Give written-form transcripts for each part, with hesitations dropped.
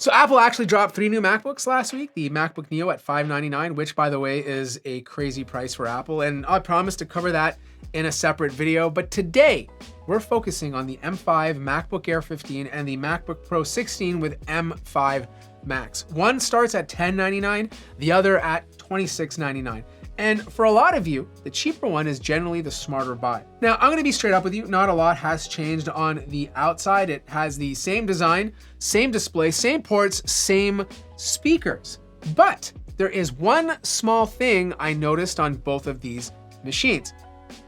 So Apple actually dropped 3 new MacBooks last week. The MacBook Neo at $599, which by the way is a crazy price for Apple. And I promise to cover that in a separate video. But today we're focusing on the M5 MacBook Air 15 and the MacBook Pro 16 with M5 Max. One starts at $1099, the other at $2699. And for a lot of you, the cheaper one is generally the smarter buy. Now, I'm gonna be straight up with you, not a lot has changed on the outside. It has the same design, same display, same ports, same speakers. But there is one small thing I noticed on both of these machines.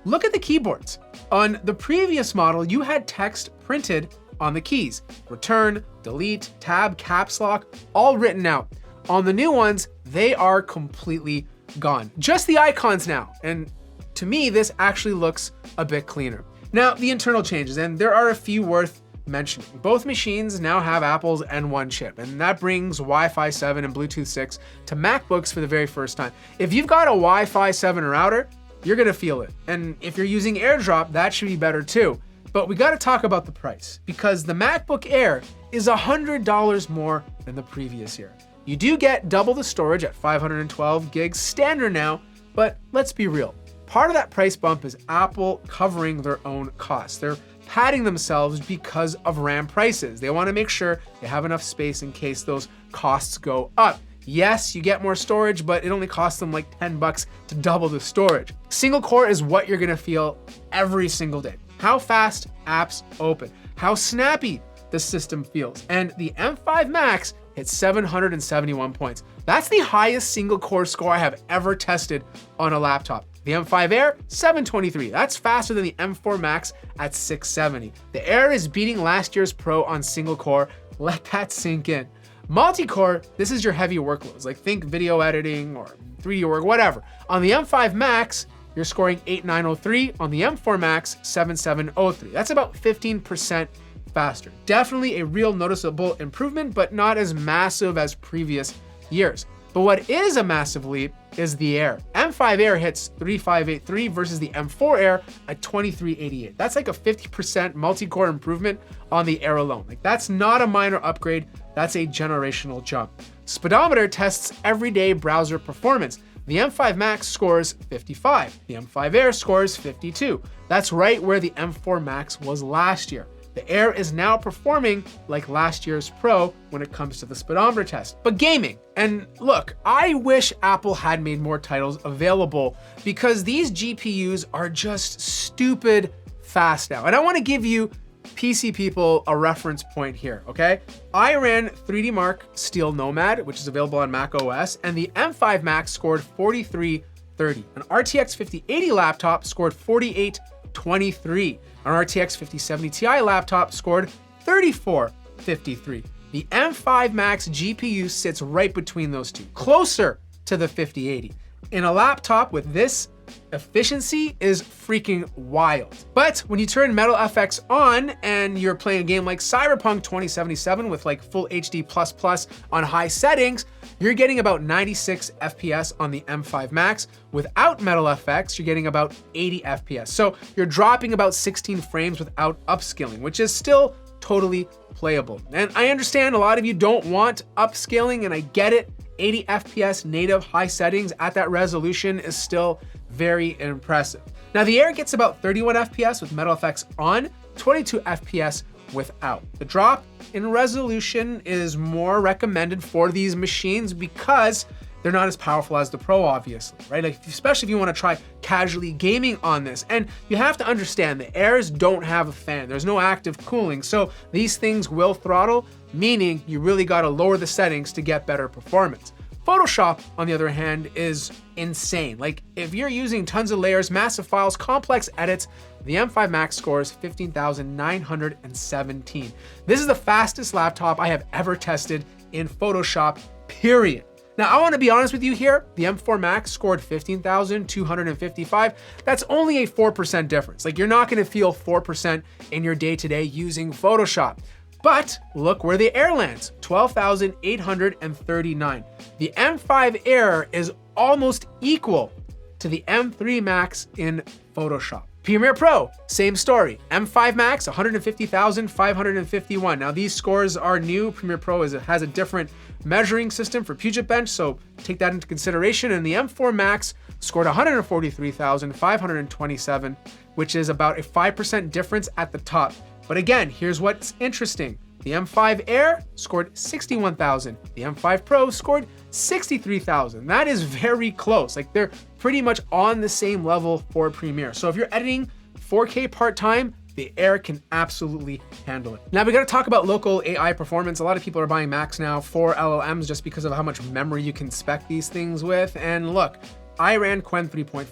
Look at the keyboards. On the previous model, you had text printed on the keys. Return, delete, tab, caps lock, all written out. On the new ones, they are completely gone. Just the icons now. And to me, this actually looks a bit cleaner. Now, the internal changes, and there are a few worth mentioning. Both machines now have Apple's N1 chip, and that brings Wi-Fi 7 and Bluetooth 6 to MacBooks for the very first time. If you've got a Wi-Fi 7 router, you're gonna feel it. And if you're using AirDrop, that should be better too. But we gotta talk about the price, because the MacBook Air is $100 more than the previous year. You do get double the storage at 512 gigs standard now, but let's be real. Part of that price bump is Apple covering their own costs. They're padding themselves because of RAM prices. They want to make sure they have enough space in case those costs go up. Yes, you get more storage, but it only costs them like $10 to double the storage. Single core is what you're gonna feel every single day. How fast apps open, how snappy the system feels. And the M5 Max hit 771 points. That's the highest single core score I have ever tested on a laptop. The M5 Air, 723. That's faster than the M4 Max at 670. The Air is beating last year's Pro on single core. Let that sink in. Multi-core, this is your heavy workloads, like think video editing or 3D work, whatever. On the M5 Max, you're scoring 8903. On the M4 Max, 7703. That's about 15% faster. Definitely a real noticeable improvement, but not as massive as previous years. But what is a massive leap is the Air. M5 Air hits 3583 versus the M4 Air at 2388. That's like a 50% multi-core improvement on the Air alone. Like that's not a minor upgrade, that's a generational jump. Speedometer tests everyday browser performance. The M5 Max scores 55. The M5 Air scores 52. That's right where the M4 Max was last year. The Air is now performing like last year's Pro when it comes to the speedometer test. But gaming, and look, I wish Apple had made more titles available because these GPUs are just stupid fast now. And I want to give you PC people a reference point here, okay? I ran 3D Mark Steel Nomad, which is available on Mac OS, and the M5 Max scored 4330. An RTX 5080 laptop scored 4823. An RTX 5070 Ti laptop scored 3453. The M5 Max GPU sits right between those two, closer to the 5080. In a laptop with this efficiency is freaking wild. But when you turn Metal FX on and you're playing a game like Cyberpunk 2077 with like full HD++ on high settings, you're getting about 96 FPS on the M5 Max. Without Metal FX, you're getting about 80 FPS. So you're dropping about 16 frames without upscaling, which is still totally playable. And I understand a lot of you don't want upscaling, and I get it. 80 FPS native high settings at that resolution is still very impressive. Now the Air gets about 31 FPS with Metal FX on, 22 FPS without. The drop in resolution is more recommended for these machines because they're not as powerful as the Pro, obviously, right? Like, especially if you want to try casually gaming on this. And you have to understand the Airs don't have a fan. There's no active cooling. So these things will throttle, meaning you really got to lower the settings to get better performance. Photoshop, on the other hand, is insane. Like if you're using tons of layers, massive files, complex edits, the M5 Max scores 15,917. This is the fastest laptop I have ever tested in Photoshop, period. Now, I want to be honest with you here. The M4 Max scored 15,255. That's only a 4% difference. Like you're not going to feel 4% in your day-to-day using Photoshop. But look where the Air lands, 12,839. The M5 Air is almost equal to the M3 Max in Photoshop. Premiere Pro, same story. M5 Max, 150,551. Now these scores are new. Premiere Pro has a different measuring system for Puget Bench, so take that into consideration. And the M4 Max scored 143,527, which is about a 5% difference at the top. But again, here's what's interesting. The M5 Air scored 61,000. The M5 Pro scored 63,000. That is very close. Like, they're pretty much on the same level for Premiere. So if you're editing 4K part-time, the Air can absolutely handle it. Now we gotta talk about local AI performance. A lot of people are buying Macs now for LLMs just because of how much memory you can spec these things with. And look, I ran Qwen 3.5,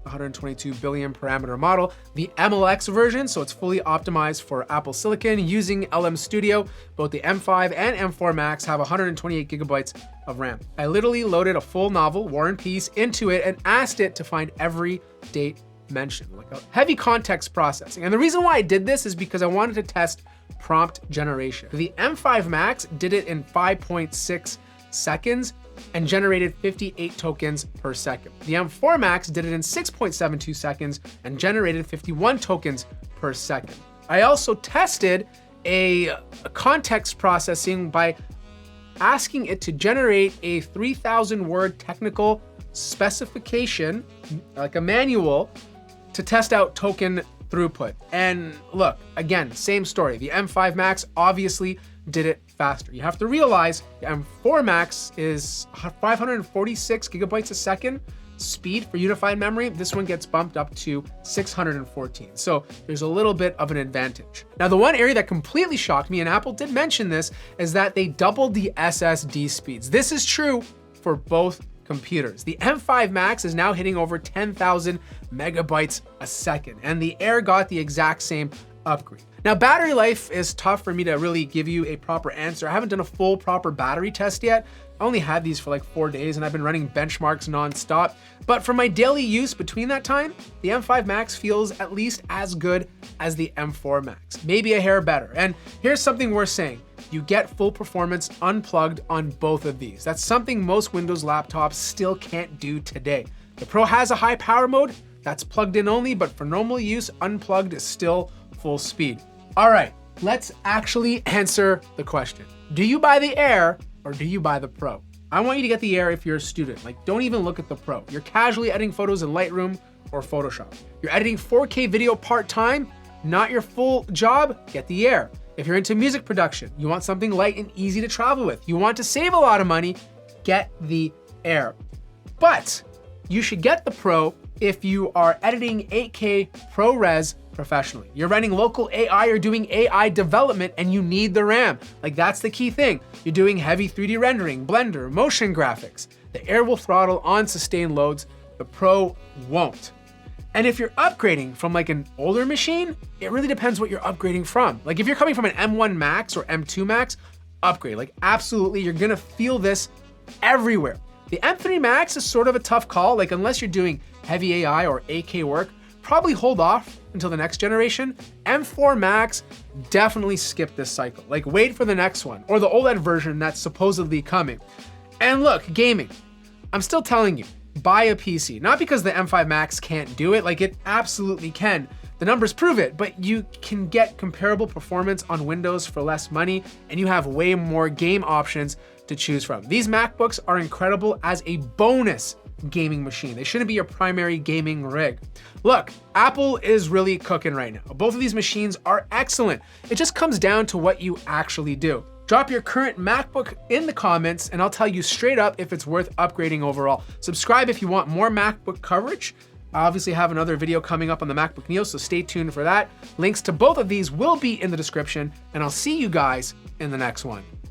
122 billion parameter model, the MLX version, so it's fully optimized for Apple Silicon using LM Studio. Both the M5 and M4 Max have 128 gigabytes of RAM. I literally loaded a full novel, War and Peace, into it and asked it to find every date mentioned, like a heavy context processing. And the reason why I did this is because I wanted to test prompt generation. The M5 Max did it in 5.6 seconds and generated 58 tokens per second. The M4 Max did it in 6.72 seconds and generated 51 tokens per second. I also tested a context processing by asking it to generate a 3,000 word technical specification, like a manual, to test out token throughput. And look, again, same story. The M5 Max obviously did it faster. You have to realize the M4 Max is 546 gigabytes a second speed for unified memory. This one gets bumped up to 614. So there's a little bit of an advantage. Now, the one area that completely shocked me, and Apple did mention this, is that they doubled the SSD speeds. This is true for both computers. The M5 Max is now hitting over 10,000 megabytes a second, and the Air got the exact same upgrade. Now, battery life is tough for me to really give you a proper answer. I haven't done a full proper battery test yet. I only had these for like 4 days and I've been running benchmarks nonstop. But for my daily use between that time, the M5 Max feels at least as good as the M4 Max, maybe a hair better. And here's something worth saying. You get full performance unplugged on both of these. That's something most Windows laptops still can't do today. The Pro has a high power mode that's plugged in only, but for normal use, unplugged is still full speed. All right, let's actually answer the question. Do you buy the Air or do you buy the Pro? I want you to get the Air if you're a student. Like, don't even look at the Pro. You're casually editing photos in Lightroom or Photoshop. You're editing 4K video part-time, not your full job, get the Air. If you're into music production, you want something light and easy to travel with, you want to save a lot of money, get the Air. But you should get the Pro if you are editing 8K ProRes professionally. You're running local AI or doing AI development and you need the RAM. Like, that's the key thing. You're doing heavy 3D rendering, Blender, motion graphics. The Air will throttle on sustained loads, the Pro won't. And if you're upgrading from like an older machine, it really depends what you're upgrading from. Like, if you're coming from an M1 Max or M2 Max, upgrade. Like, absolutely, you're gonna feel this everywhere. The M3 Max is sort of a tough call. Like, unless you're doing heavy AI or 8K work, probably hold off until the next generation. M4 Max, definitely skip this cycle. Like, wait for the next one or the OLED version that's supposedly coming. And look, gaming, I'm still telling you, buy a PC. Not because the M5 Max can't do it, like, it absolutely can. The numbers prove it, but you can get comparable performance on Windows for less money, and you have way more game options to choose from. These MacBooks are incredible as a bonus gaming machine. They shouldn't be your primary gaming rig. Look, Apple is really cooking right now. Both of these machines are excellent. It just comes down to what you actually do. Drop your current MacBook in the comments and I'll tell you straight up if it's worth upgrading overall. Subscribe if you want more MacBook coverage. I obviously have another video coming up on the MacBook Neo, so stay tuned for that. Links to both of these will be in the description, and I'll see you guys in the next one.